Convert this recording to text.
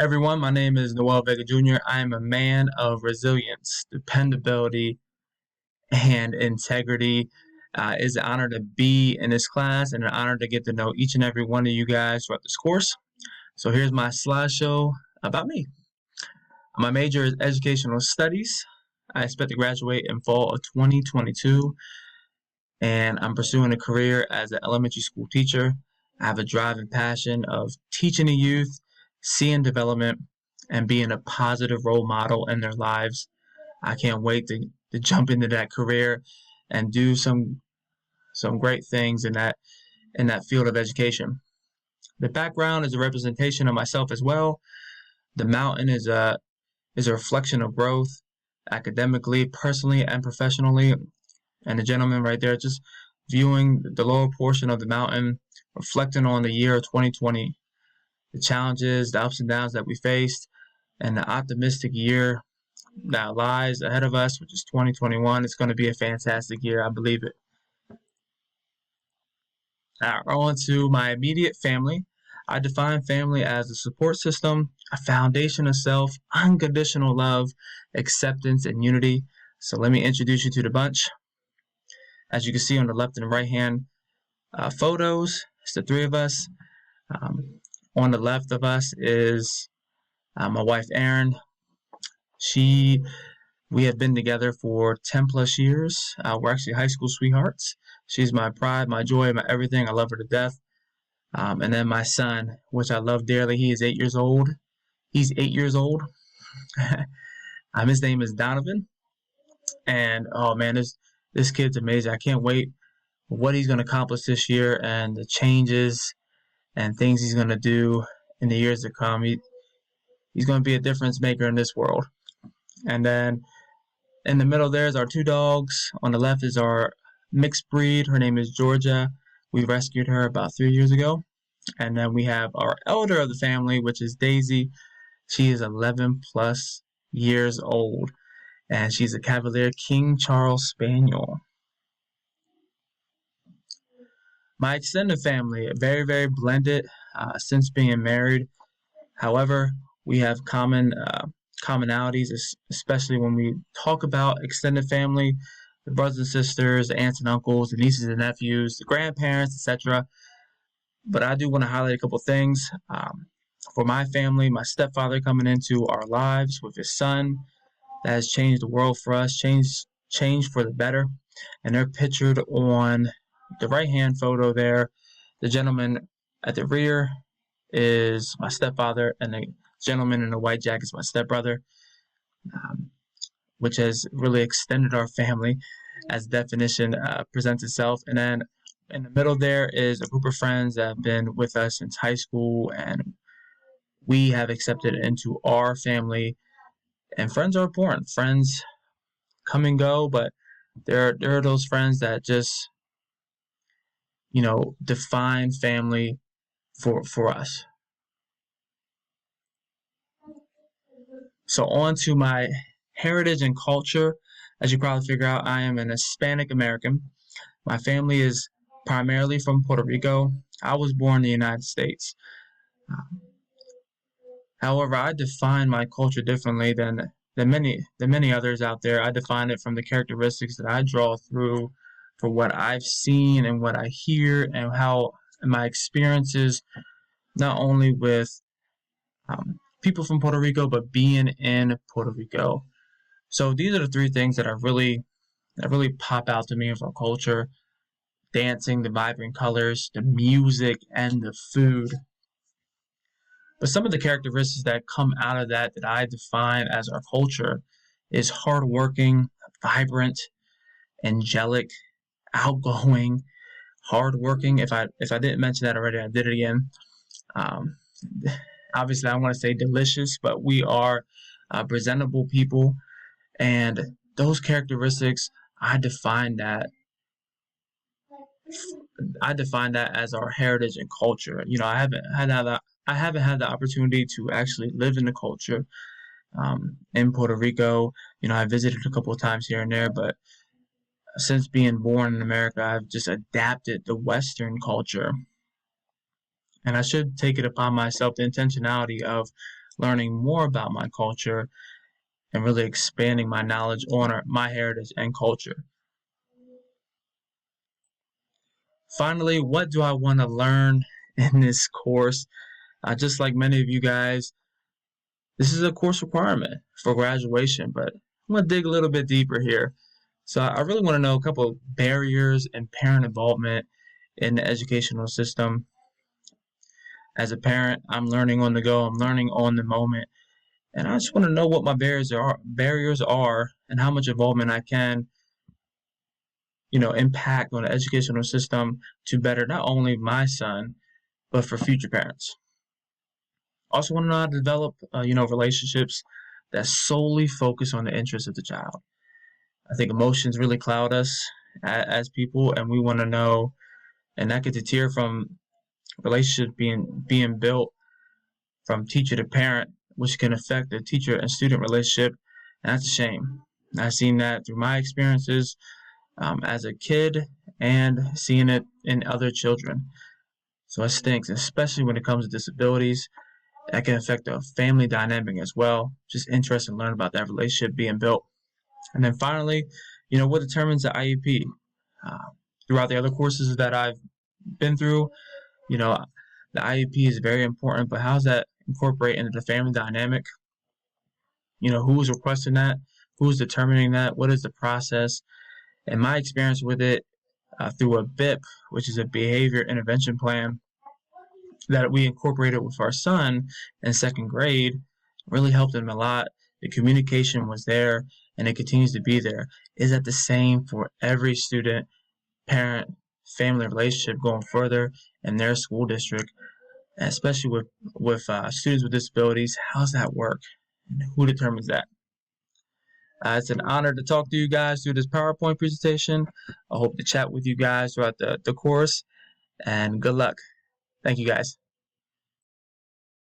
Everyone, my name is Noel Vega Jr. I am a man of resilience, dependability, and integrity. It's an honor to be in this class and an honor to get to know each and every one of you guys throughout this course. So here's my slideshow about me. My major is educational studies. I expect to graduate in fall of 2022, and I'm pursuing a career as an elementary school teacher. I have a drive and passion of teaching the youth, seeing development, and being a positive role model in their lives. I can't wait to jump into that career and do some great things in that field of education. The background is a representation of myself as well. The mountain is a reflection of growth academically, personally, and professionally. And the gentleman right there just viewing the lower portion of the mountain, reflecting on the year of 2020, the challenges, the ups and downs that we faced, and the optimistic year that lies ahead of us, which is 2021. It's going to be a fantastic year. I believe it. Now, on to my immediate family. I define family as a support system, a foundation of self, unconditional love, acceptance, and unity. So let me introduce you to the bunch. As you can see on the left and right hand photos, it's the three of us. Um, on the left of us is my wife, Erin. We have been together for 10 plus years. We're actually high school sweethearts. She's my pride, my joy, my everything. I love her to death. And then my son, which I love dearly, he is 8 years old. He's 8 years old. His name is Donovan. And oh man, this kid's amazing. I can't wait for what he's going to accomplish this year and the changes and things he's going to do in the years to come. He's going to be a difference maker in this world. And then in the middle there is our two dogs. On the left is our mixed breed. Her name is Georgia. We rescued her about 3 years ago. And then we have our elder of the family, which is Daisy. She is 11 plus years old. And she's a Cavalier King Charles Spaniel. My extended family, very, very blended since being married. However, we have commonalities, especially when we talk about extended family, the brothers and sisters, the aunts and uncles, the nieces and nephews, the grandparents, etc. But I do want to highlight a couple things. For my family, my stepfather coming into our lives with his son, that has changed the world for us, changed for the better. And they're pictured on the right-hand photo there. The gentleman at the rear is my stepfather, and the gentleman in the white jacket is my stepbrother, which has really extended our family as definition presents itself. And then in the middle there is a group of friends that have been with us since high school, and we have accepted into our family. And friends are important. Friends come and go, but there are those friends that just define family for us. So on to my heritage and culture. As you probably figure out, I am an Hispanic American. My family is primarily from Puerto Rico. I was born in the United States. However, I define my culture differently than many others out there. I define it from the characteristics that I draw through for what I've seen and what I hear and how my experiences, not only with people from Puerto Rico, but being in Puerto Rico. So these are the three things that really pop out to me of our culture: dancing, the vibrant colors, the music, and the food. But some of the characteristics that come out of that I define as our culture is hardworking, vibrant, angelic, outgoing, hardworking. If I didn't mention that already, I did it again. Um, Obviously, I want to say delicious, but we are presentable people, and those characteristics, I define that as our heritage and culture. I haven't had the opportunity to actually live in the culture in Puerto Rico. I visited a couple of times here and there, but since being born in America, I've just adapted the Western culture. And I should take it upon myself the intentionality of learning more about my culture, and really expanding my knowledge on my heritage and culture. Finally, what do I want to learn in this course? Just like many of you guys, this is a course requirement for graduation, but I'm going to dig a little bit deeper here. So I really want to know a couple of barriers and parent involvement in the educational system. As a parent, I'm learning on the go, I'm learning on the moment, and I just want to know what my barriers are and how much involvement I can, impact on the educational system to better not only my son, but for future parents. Also want to know how to develop, relationships that solely focus on the interests of the child. I think emotions really cloud us as people, and we want to know, and that could deter from relationships being built from teacher to parent, which can affect the teacher and student relationship, and that's a shame. I've seen that through my experiences as a kid and seeing it in other children. So it stinks, especially when it comes to disabilities. That can affect the family dynamic as well. Just interested in learning about that relationship being built. And then finally, what determines the IEP? Uh, Throughout the other courses that I've been through, the IEP is very important, but how's that incorporate into the family dynamic? Who's requesting that? Who's determining that? What is the process? And my experience with it through a BIP, which is a behavior intervention plan that we incorporated with our son in second grade, really helped him a lot. The communication was there, and it continues to be there. Is that the same for every student, parent, family relationship going further in their school district, especially with students with disabilities? How's that work? And who determines that? It's an honor to talk to you guys through this PowerPoint presentation. I hope to chat with you guys throughout the course, and good luck. Thank you, guys.